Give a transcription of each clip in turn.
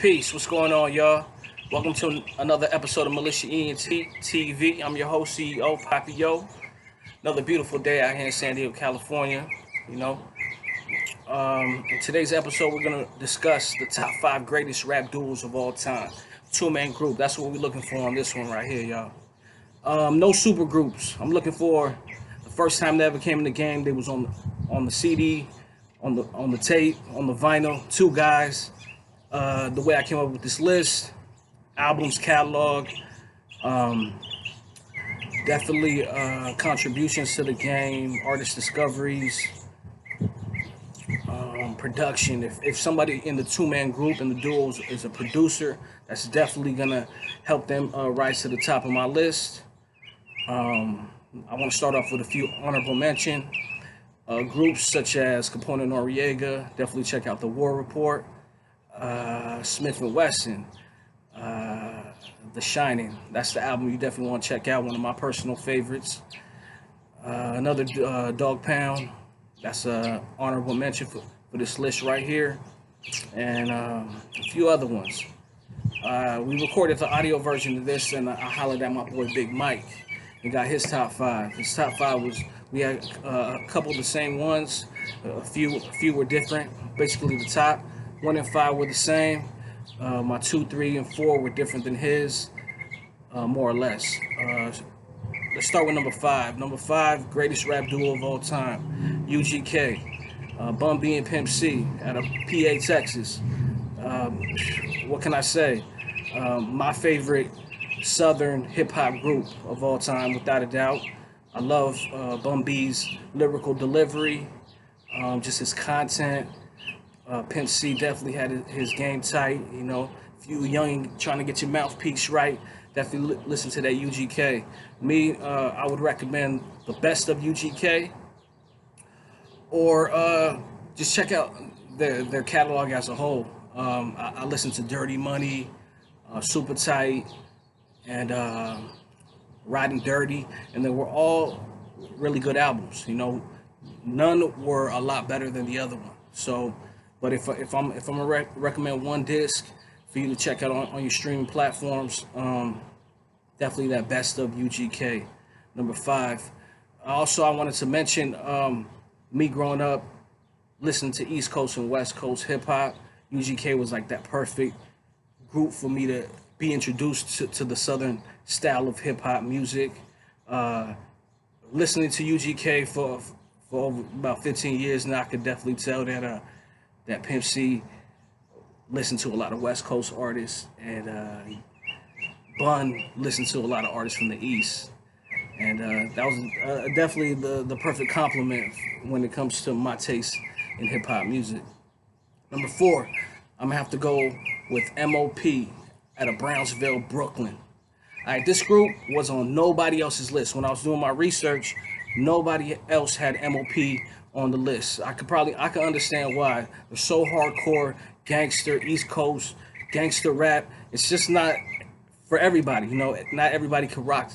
Peace. What's going on, y'all? Welcome to another episode of Militia ENT TV. I'm your host, CEO, Papi-Yo. Another beautiful day out here in San Diego, California. You know, in today's episode, we're gonna discuss the top 5 greatest rap duels of all time. Two-man group. That's what we're looking for on this one right here, y'all. No super groups. I'm looking for the first time they ever came in the game. They was on the CD, on the tape, on the vinyl. Two guys. The way I came up with this list, albums, catalog, um, definitely contributions to the game, artist discoveries, production. If somebody in the two-man group and the duos is a producer, that's definitely gonna help them rise to the top of my list. I want to start off with a few honorable mention. Groups such as Capone and Noriega, definitely check out the War Report. Smith and Wesson, The Shining. That's the album you definitely want to check out. One of my personal favorites. Another Dog Pound. That's a honorable mention for this list right here, and a few other ones. We recorded the audio version of this, and I hollered at my boy Big Mike and got his top 5. His top 5 was, we had a couple of the same ones, a few were different. Basically, the top 1 and 5 were the same. My 2, 3, and 4 were different than his, more or less. Let's start with number 5. Number 5, greatest rap duo of all time, UGK, Bun B and Pimp C out of PA, Texas. What can I say? My favorite Southern hip hop group of all time, without a doubt. I love Bun B's lyrical delivery, just his content. Pimp C definitely had his game tight. You know, if you young trying to get your mouthpiece right, definitely listen to that UGK. Me, I would recommend the best of UGK, or just check out their catalog as a whole. I listened to Dirty Money, Super Tight, and Riding Dirty, and they were all really good albums. You know, none were a lot better than the other one. So, but if I'm gonna recommend one disc for you to check out on your streaming platforms, definitely that best of UGK, number 5. Also, I wanted to mention me growing up listening to East Coast and West Coast hip hop. UGK was like that perfect group for me to be introduced to the Southern style of hip hop music. Listening to UGK for over about 15 years now, I could definitely tell that Pimp C listened to a lot of West Coast artists, and Bun listened to a lot of artists from the East. And that was definitely the perfect compliment when it comes to my taste in hip hop music. Number 4, I'm gonna have to go with M.O.P. out of Brownsville, Brooklyn. All right, this group was on nobody else's list. When I was doing my research, nobody else had M.O.P. on the list. I could understand why. They're so hardcore, gangster, East Coast, gangster rap. It's just not for everybody. You know, not everybody can rock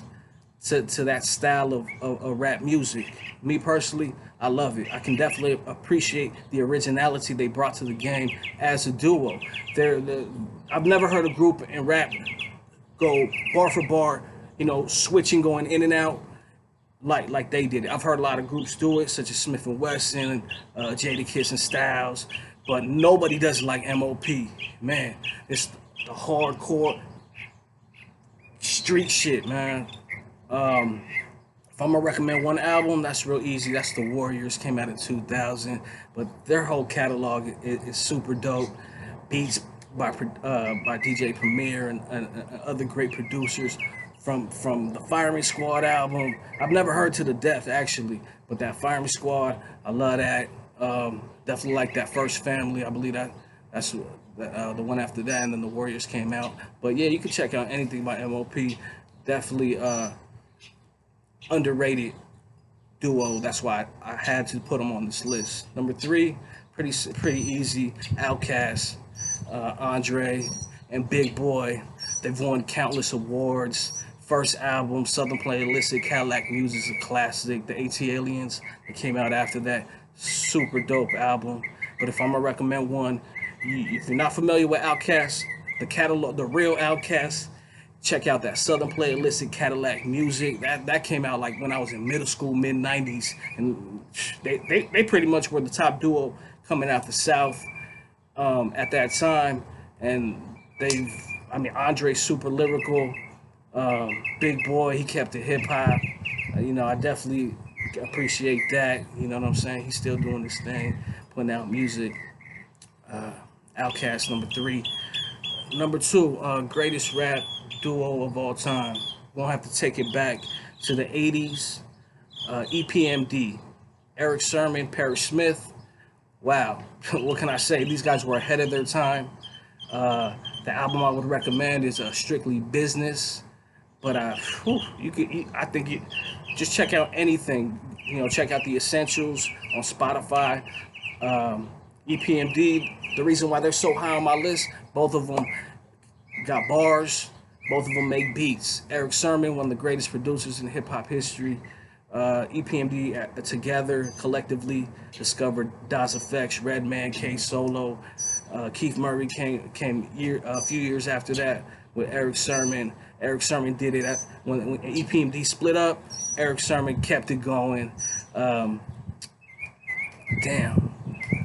to that style of rap music. Me personally, I love it. I can definitely appreciate the originality they brought to the game as a duo. I've never heard a group in rap go bar for bar, you know, switching, going in and out like they did it. I've heard a lot of groups do it, such as Smith and Wesson, Jadakiss and Styles, but nobody does it like M.O.P. Man, it's the hardcore street shit, man. If I'm gonna recommend one album, that's real easy. That's The Warriors, came out in 2000, but their whole catalog is super dope. Beats by DJ Premier and other great producers. From the Firing Squad album, I've never heard To the Death actually, but that Firing Squad, I love that. Definitely like that First Family. I believe that's the one after that, and then The Warriors came out. But yeah, you can check out anything by M.O.P. Definitely underrated duo. That's why I had to put them on this list. Number 3, pretty easy. Outkast, Andre, and Big Boy. They've won countless awards. First album, Southern Playalistic, Cadillac Music's a classic. The AT-Aliens that came out after that, super dope album. But if I'm gonna recommend one, if you're not familiar with Outkast, the catalog, the real Outkast. Check out that Southern Playalistic Cadillac Music. That came out like when I was in middle school, mid '90s, and they pretty much were the top duo coming out the South at that time. And I mean, Andre's super lyrical. Big Boy, he kept it hip hop. I definitely appreciate that. You know what I'm saying? He's still doing this thing, putting out music. Outkast number 3. Number 2, greatest rap duo of all time. We'll have to take it back to the 80s. EPMD, Eric Sermon, Perry Smith. Wow, what can I say? These guys were ahead of their time. The album I would recommend is Strictly Business. But I think you just check out anything. Check out the Essentials on Spotify. EPMD. The reason why they're so high on my list, both of them got bars. Both of them make beats. Eric Sermon, one of the greatest producers in hip hop history. EPMD together collectively discovered Das EFX, Redman, K Solo. Keith Murray came a few years after that with Eric Sermon. Eric Sermon did it when EPMD split up. Eric Sermon kept it going. Damn,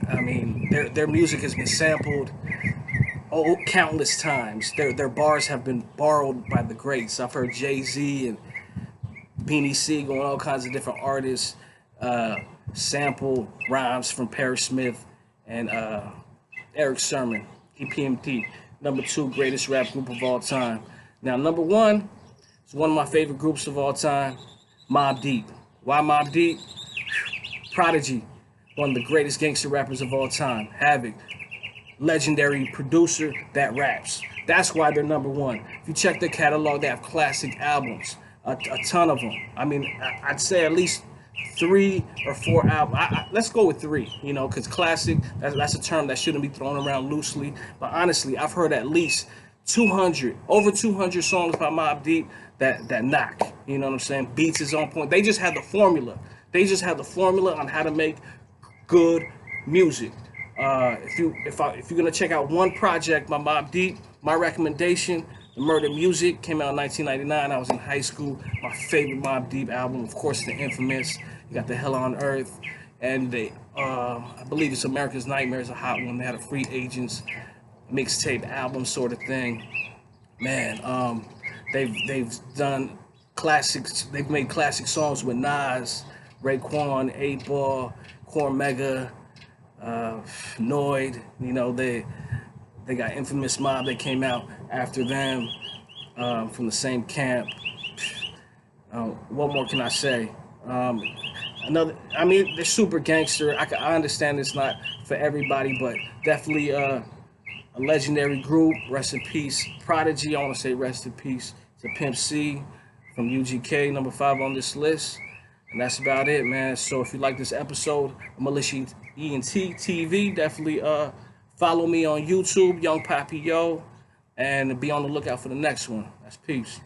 I mean, their music has been sampled countless times. Their bars have been borrowed by the greats. I've heard Jay-Z and Beanie Siegel and all kinds of different artists sample rhymes from Perry Smith and Eric Sermon. EPMD, number 2 greatest rap group of all time. Now, number 1 is one of my favorite groups of all time, Mobb Deep. Why Mobb Deep? Prodigy, one of the greatest gangster rappers of all time. Havoc, legendary producer that raps. That's why they're number 1. If you check their catalog, they have classic albums, a ton of them. I mean, I'd say at least 3 or 4 albums. Let's go with 3, because classic, that's a term that shouldn't be thrown around loosely. But honestly, I've heard at least over 200 songs by Mobb Deep that knock. You know what I'm saying? Beats is on point. They just had the formula. They just had the formula on how to make good music. If you're gonna check out one project by Mobb Deep, my recommendation, The Murder Music, came out in 1999. I was in high school. My favorite Mobb Deep album, of course, the infamous. You got The Hell on Earth, and I believe it's America's Nightmare is a hot one. They had a Free Agents mixtape album sort of thing. Man, they've done classics. They've made classic songs with Nas, Raekwon, 8 Ball, Cormega, Noyd. They got Infamous Mob that came out after them, from the same camp. What more can I say? They're super gangster. I understand it's not for everybody, but definitely a legendary group. Rest in peace, Prodigy. I want to say rest in peace to Pimp C from UGK, number 5 on this list. And that's about it, man. So if you like this episode of Militia ENT TV, definitely follow me on YouTube, Young Papi-Yo, and be on the lookout for the next one. That's peace.